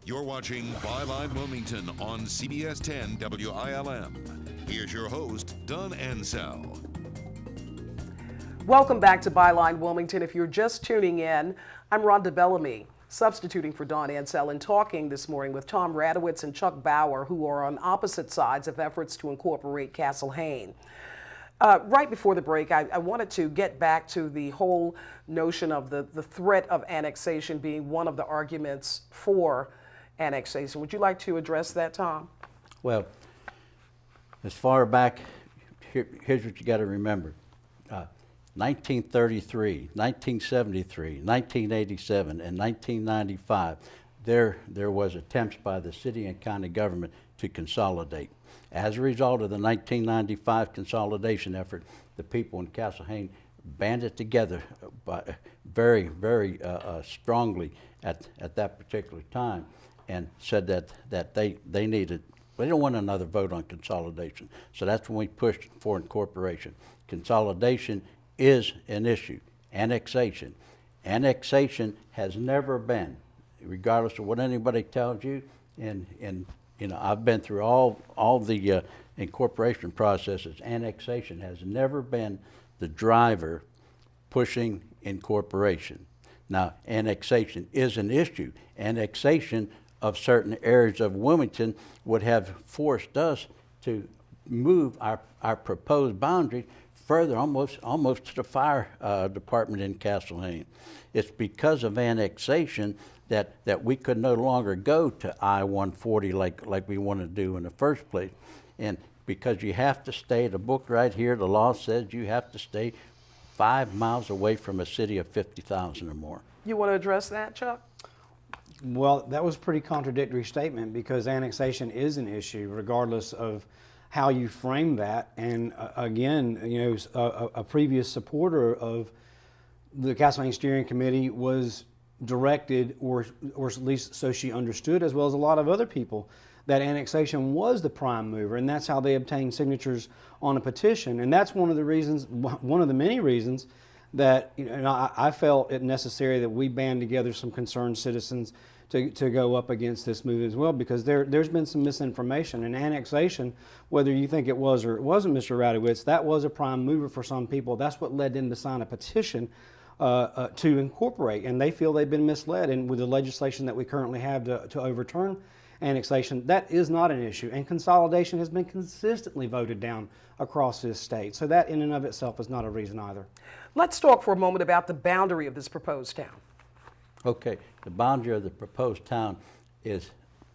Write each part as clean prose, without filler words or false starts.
You're watching Byline Wilmington on CBS 10 WILM. Here's your host, Don Ansell. Welcome back to Byline Wilmington. If you're just tuning in, I'm Rhonda Bellamy, substituting for Don Ansell and talking this morning with Tom Radowitz and Chuck Bauer, who are on opposite sides of efforts to incorporate Castle Hayne. Right before the break, I wanted to get back to the whole notion of the threat of annexation being one of the arguments for annexation. Would you like to address that, Tom? Well, as far back, here's what you got to remember. 1933, 1973, 1987, and 1995, there was attempts by the city and county government to consolidate. As a result of the 1995 consolidation effort, the people in Castle Hayne banded together very strongly at that particular time and said that they needed, they don't want another vote on consolidation. So that's when we pushed for incorporation. Consolidation is an issue. Annexation has never been, regardless of what anybody tells you, and you know, I've been through all the incorporation processes. Annexation has never been the driver pushing incorporation. Now, annexation is an issue. Annexation of certain areas of Wilmington would have forced us to move our proposed boundaries further, almost to the fire department in Castle Hayne. It's because of annexation that we could no longer go to I-140 like we want to do in the first place. And because you have to stay, the book right here, the law says you have to stay 5 miles away from a city of 50,000 or more. You want to address that, Chuck? Well, that was a pretty contradictory statement because annexation is an issue regardless of how you frame that. And again, you know, a previous supporter of the Castle Hayne Steering Committee was directed, or at least so she understood, as well as a lot of other people, that annexation was the prime mover, and that's how they obtained signatures on a petition. And that's one of the reasons, one of the many reasons that, you know, I felt it necessary that we band together some concerned citizens to go up against this move as well, because there's been some misinformation. And annexation, whether you think it was or it wasn't, Mr. Radowitz, that was a prime mover for some people. That's what led them to sign a petition to incorporate, and they feel they've been misled. And with the legislation that we currently have to overturn annexation, that is not an issue. And consolidation has been consistently voted down across this state. So that in and of itself is not a reason either. Let's talk for a moment about the boundary of this proposed town. Okay, the boundary of the proposed town is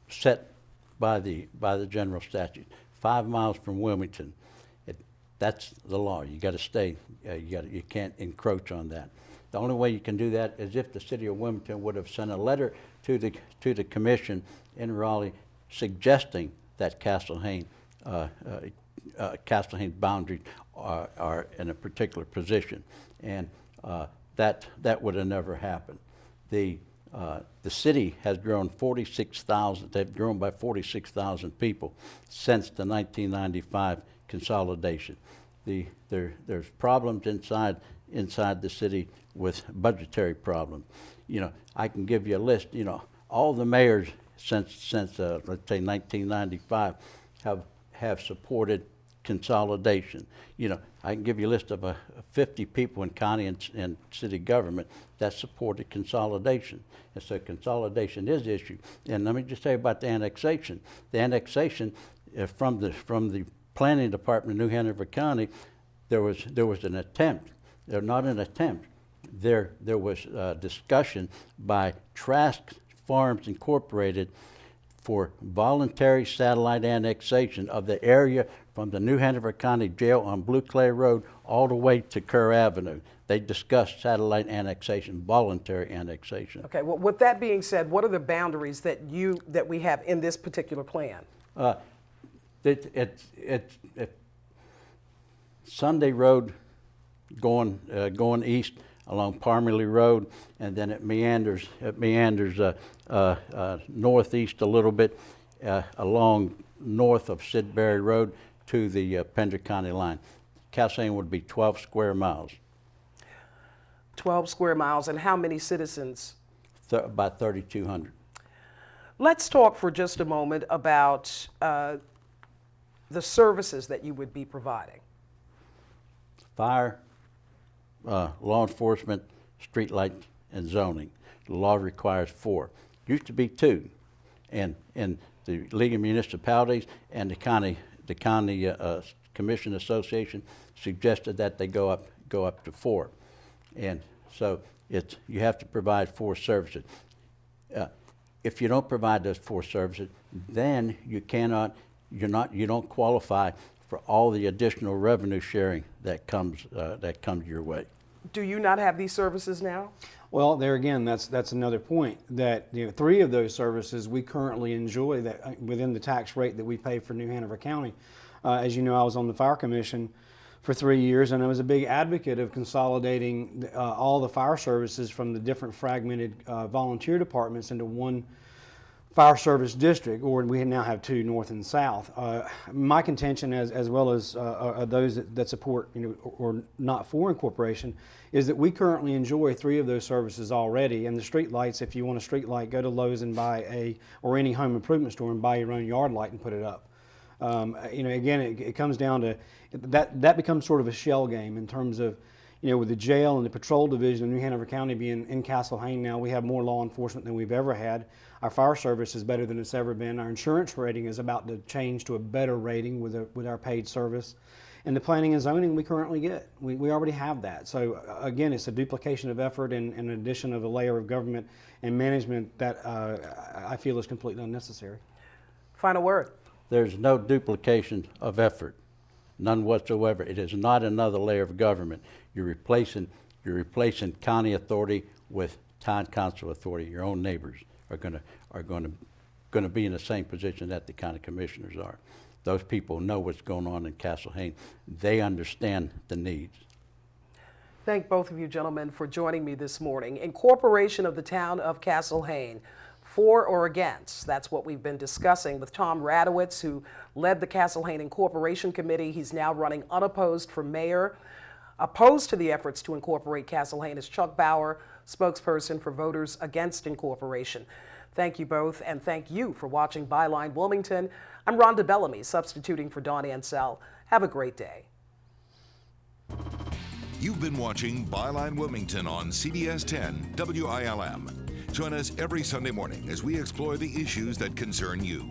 set by the general statute, 5 miles from Wilmington. That's the law. You got to stay. You can't encroach on that. The only way you can do that is if the city of Wilmington would have sent a letter to the commission in Raleigh suggesting that Castle Hayne boundaries are in a particular position, and that would have never happened. The city has grown 46,000. They've grown by 46,000 people since the 1995 consolidation. There's problems inside the city with budgetary problems. You know, I can give you a list. You know, all the mayors since let's say 1995 have supported consolidation. You know, I can give you a list of 50 people in county and city government that supported consolidation. And so consolidation is the issue. And let me just tell you about the annexation. The annexation from the planning department of New Hanover County, there was an attempt. Not an attempt. There was discussion by Trask Farms Incorporated for voluntary satellite annexation of the area from the New Hanover County Jail on Blue Clay Road all the way to Kerr Avenue. They discussed satellite annexation, voluntary annexation. Okay, well, with that being said, what are the boundaries that we have in this particular plan? It's Sunday Road going east along Parmalee Road, and then it meanders northeast a little bit along north of Sidbury Road to the Pender County line. Castle Hayne would be 12 square miles. 12 square miles, and how many citizens? About 3,200. Let's talk for just a moment about the services that you would be providing. Fire, law enforcement, street light, and zoning. The law requires 4. Used to be 2, and the League of Municipalities and the county Commission Association suggested that they go up to 4, and so you have to provide 4 services. If you don't provide those 4 services, then you don't qualify for all the additional revenue sharing that comes your way. Do you not have these services now? Well, there again, that's another point, that 3 of those services we currently enjoy that within the tax rate that we pay for New Hanover County. As you know, I was on the Fire Commission for 3 years, and I was a big advocate of consolidating all the fire services from the different fragmented volunteer departments into one fire service district, or we now have 2, north and south. My contention, as well as those that support or not for incorporation, is that we currently enjoy 3 of those services already. And the street lights, if you want a street light, go to Lowe's and buy or any home improvement store and buy your own yard light and put it up. Again, it comes down to that becomes sort of a shell game in terms of, with the jail and the patrol division of New Hanover County being in Castle Hayne now, we have more law enforcement than we've ever had. Our fire service is better than it's ever been. Our insurance rating is about to change to a better rating with our paid service. And the planning and zoning we currently get. We already have that. So again, it's a duplication of effort and an addition of a layer of government and management that I feel is completely unnecessary. Final word. There's no duplication of effort, none whatsoever. It is not another layer of government. You're replacing county authority with town council authority. Your own neighbors are going to be in the same position that the county commissioners are. Those people know what's going on in Castle Hayne. They understand the needs. Thank both of you gentlemen for joining me this morning. Incorporation of the town of Castle Hayne, for or against? That's what we've been discussing with Tom Radowitz, who led the Castle Hayne Incorporation Committee. He's now running unopposed for mayor. Opposed to the efforts to incorporate Castle Hayne is Chuck Bauer, spokesperson for Voters Against Incorporation. Thank you both, and thank you for watching Byline Wilmington. I'm Rhonda Bellamy, substituting for Dawn Ansell. Have a great day. You've been watching Byline Wilmington on CBS 10 WILM. Join us every Sunday morning as we explore the issues that concern you.